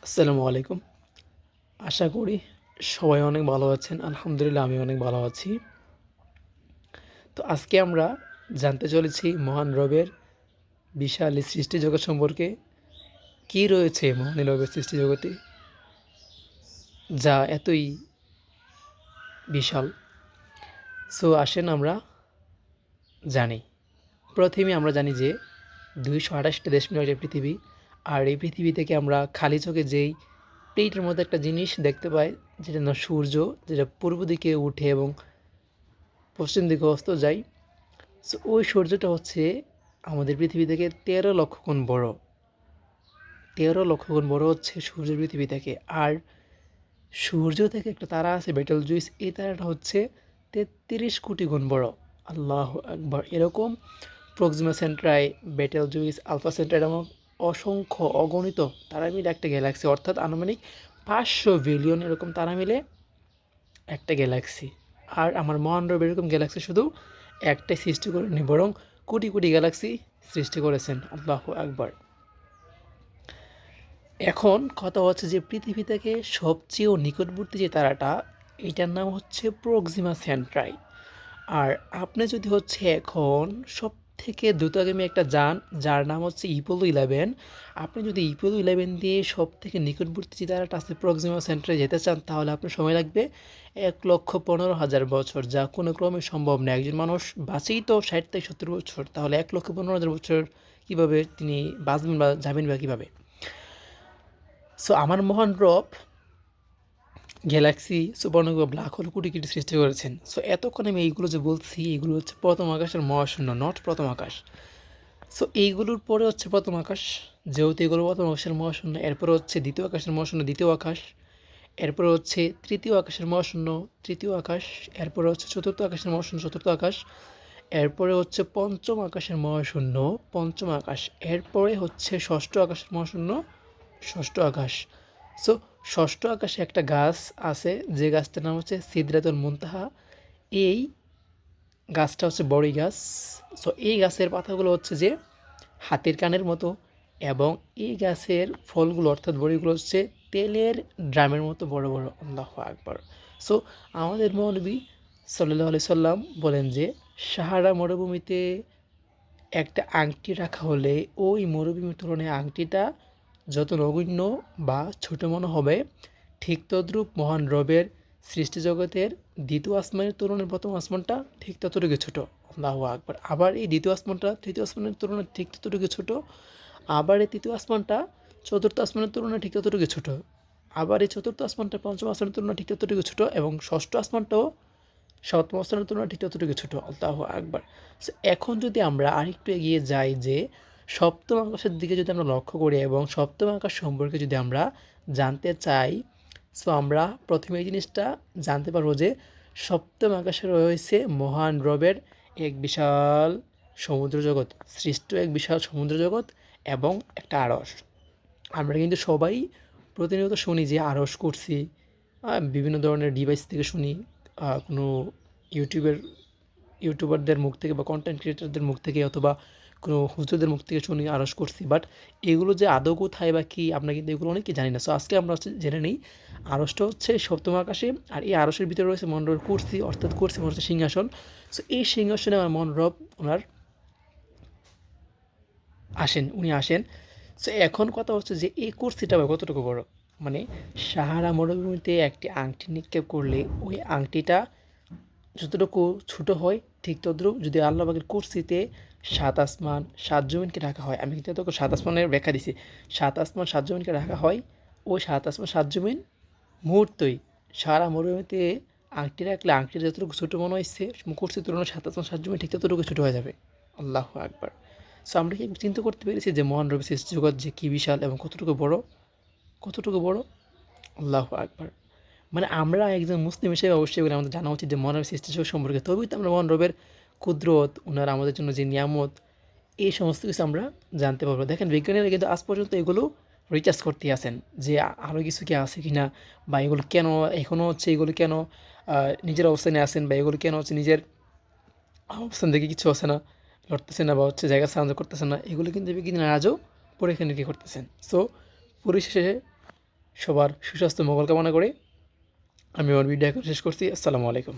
আসসালামু আলাইকুম। আশা করি সবাই অনেক ভালো আছেন। আলহামদুলিল্লাহ আমি অনেক ভালো আছি। তো আজকে আমরা জানতে চলেছি মহান রবের বিশাল এই সৃষ্টি জগৎ সম্পর্কে। কী রয়েছে মহান এই রবের সৃষ্টি জগতে যা এতই বিশাল? সো আসেন আমরা জানি। প্রথমেই আমরা জানি যে ২২৮টা দেশ মিলে একটা পৃথিবী। আর এই পৃথিবী থেকে আমরা খালি চোখে যেই প্লেটের মধ্যে একটা জিনিস দেখতে পাই, যেটা না সূর্য, যেটা পূর্ব দিকে উঠে এবং পশ্চিম দিকে অস্ত যায়। সো ওই সূর্যটা হচ্ছে আমাদের পৃথিবী থেকে ১৩ লক্ষ গুণ বড়। ১৩ লক্ষ গুণ বড় হচ্ছে সূর্য পৃথিবী থেকে। আর সূর্য থেকে একটা তারা আছে বেটেল জুইস, এই তারাটা হচ্ছে ৩৩ কোটি গুণ বড়। আল্লাহ আকবার! এরকম Proxima Centauri, Betelgeuse, Alpha Centauri এবং অসংখ্য অগণিত তারা মিলে একটা গ্যালাক্সি, অর্থাৎ আনুমানিক ৫০০ বিলিয়ন এরকম তারা মিলে একটা গ্যালাক্সি। আর আমার মহান রব এরকম গ্যালাক্সি শুধু একটাই সৃষ্টি করেনি, বরং কোটি কোটি গ্যালাক্সি সৃষ্টি করেছেন। আল্লাহু আকবার! এখন কথা হচ্ছে যে পৃথিবী থেকে সবচেয়ে নিকটবর্তী যে তারাটা, এটার নাম হচ্ছে প্রক্সিমা সেন্ট্রাই। আর আপনি যদি হচ্ছে এখন সবথেকে দ্রুতগামী একটা যান, যার নাম হচ্ছে ইপোলো 11, আপনি যদি ইপোলো 11 দিয়ে সবথেকে নিকটবর্তী যে তারাটা আছে প্রক্সিমা সেন্টারে যেতে চান, তাহলে আপনার সময় লাগবে ১,১৫,০০০ বছর, যা কোনো ক্রমে সম্ভব না। একজন মানুষ বাঁচেই তো ৬০ থেকে ৭০ বছর, তাহলে ১,১৫,০০০ বছর কীভাবে তিনি বাঁচবেন বা যাবেন বা কীভাবে? সো আমার মহান রব Galaxy, supernova, black hole crore crore সৃষ্টি করেছেন। সো এতক্ষণ আমি এইগুলো যে বলছি, এগুলো হচ্ছে প্রথম আকাশের মহাশূন্য, নট প্রথম আকাশ। সো এইগুলোর পরে হচ্ছে প্রথম আকাশ, যেহেতু এগুলো প্রথম আকাশের মহাশূন্য। এরপরে হচ্ছে দ্বিতীয় আকাশের মহাশূন্য, দ্বিতীয় আকাশ। এরপরে হচ্ছে তৃতীয় আকাশের মহাশূন্য, তৃতীয় আকাশ। এরপরে হচ্ছে চতুর্থ আকাশের মহাশূন্য, চতুর্থ আকাশ। এরপরে হচ্ছে পঞ্চম আকাশের মহাশূন্য, পঞ্চম আকাশ। এরপরে হচ্ছে ষষ্ঠ আকাশের মহাশূন্য, ষষ্ঠ আকাশ। সো ষষ্ঠ আকাশে একটা গাছ আছে, যে গাছটার নাম হচ্ছে সিদরাতুল মুনতাহা। এই গাছটা হচ্ছে বড়ই গাছ। সো এই গাছের পাতাগুলো হচ্ছে যে হাতির কানের মতো, এবং এই গাছের ফলগুলো অর্থাৎ বড়িগুলো হচ্ছে তেলের ড্রামের মতো বড় বড়। আল্লাহু আকবার! সো আমাদের মহানবী সাল্লাল্লাহু আলাইহি সাল্লাম বলেন যে সাহারা মরুভূমিতে একটা আংটি রাখা হলে ওই মরুভূমির তুলনায় আংটিটা যত নগণ্য বা ছোটো মনে হবে, ঠিক তদ্রূপ মহান রবের সৃষ্টিজগতের দ্বিতীয় আসমানের তুলনায় প্রথম আসমানটা ঠিক ততটুকু ছোটো। আল্লাহু আকবার! আবার এই দ্বিতীয় আসমানটা তৃতীয় আসমানের তুলনায় ঠিক ততটুকু ছোটো। আবার এই তৃতীয় আসমানটা চতুর্থ আসমানের তুলনায় ঠিক ততটুকু ছোটো। আবার এই চতুর্থ আসমানটা পঞ্চম আসমানের তুলনায় ঠিক ততটুকু ছোটো, এবং ষষ্ঠ আসমানটাও সপ্তম আসমানের তুলনায় ঠিক ততটুকু ছোটো। আল্লাহু আকবার! সো এখন যদি আমরা আরেকটু এগিয়ে যাই, যে সপ্তম আকাশের দিকে যদি আমরা লক্ষ্য করি এবং সপ্তম আকাশ সম্পর্কে যদি আমরা জানতে চাই, সো আমরা প্রথমে এই জিনিসটা জানতে পারবো যে সপ্তম আকাশে রয়েছে মহান রবের এক বিশাল সমুদ্র জগৎ, সৃষ্ট এক বিশাল সমুদ্র জগৎ এবং একটা আড়স। আমরা কিন্তু সবাই প্রতিনিয়ত শুনি যে আড়স করছি, বিভিন্ন ধরনের ডিভাইস থেকে শুনি, কোনো ইউটিউবের ইউটিউবারদের মুখ থেকে বা কন্টেন্ট ক্রিয়েটারদের মুখ থেকে, অথবা কোনো হুজুরদের মুখ থেকে শুনি আড়স করছি। বাট এগুলো যে আদৌ কোথায় বা কী, আমরা কিন্তু এগুলো অনেকেই জানি না। সো আজকে আমরা হচ্ছে জেনে নিই, আড়সটা হচ্ছে সপ্তম আকাশে, আর এই আড়সের ভিতরে রয়েছে মহান রবের কুরসি, অর্থাৎ কুরসি মানে হচ্ছে সিংহাসন। সো এই সিংহাসনে আমার মহান রব ওনার উনি আসেন। সো এখন কথা হচ্ছে যে এই কুরসিটা কতটুকু বড়? মানে সাহারা মরুভূমিতে একটি আংটি নিক্ষেপ করলে ওই আংটিটা যতটুকু ছোটো হয়, ঠিক তদ্রূপ যদি আল্লাহ পাকের কুরসিতে ৭ আসমান ৭ জমিনকে রাখা হয়। আমি কিন্তু তোকে ৭ আসমানের ব্যাখ্যা দিছি। ৭ আসমান ৭ জমিনকে রাখা হয়, ওই ৭ আসমান ৭ জমিন মুহূর্তই সারা মরুভূমিতে আংটি রাখলে আংটিটা যতটুকু ছোটো মনে হচ্ছে, কুরসির তুলনায় ৭ আসমান ৭ জমিন ঠিক ততটুকু ছোটো হয়ে যাবে। আল্লাহু আকবার! সো আমরা কি চিন্তা করতে পেরেছি যে মহান রবের সৃষ্টি জগৎ যে কী বিশাল এবং কতটুকু বড়, কতটুকু বড়? আল্লাহু আকবার! মানে আমরা একজন মুসলিম হিসেবে অবশ্যই এগুলো আমাদের জানা উচিত যে মহান রবের সৃষ্টি জগৎ সম্পর্কে। তবেই তো আমরা মহান রবের কুদরত, ওনার আমাদের জন্য যে নিয়ামত, এই সমস্ত কিছু আমরা জানতে পারবো। দেখেন বিজ্ঞানীরা কিন্তু আজ পর্যন্ত এগুলো রিসার্চ করতেই আছেন যে আরও কিছু কি আছে কি না, বা এগুলো কেন এখনও হচ্ছে, এগুলো কেন নিজের অবস্থানে আছেন, বা এগুলো কেন হচ্ছে নিজের অবস্থান থেকে কিছু হচ্ছে না, লড়তেছে না, বা হচ্ছে জায়গা সাহায্য করতেছে না, এগুলো কিন্তু বিজ্ঞানীরা আজও পরীক্ষা নিরীক্ষা করতেছেন। সো পরিশেষে সবার সুস্বাস্থ্য মঙ্গল কামনা করে আমি আমার ভিডিও এখন শেষ করছি। আসসালামু আলাইকুম।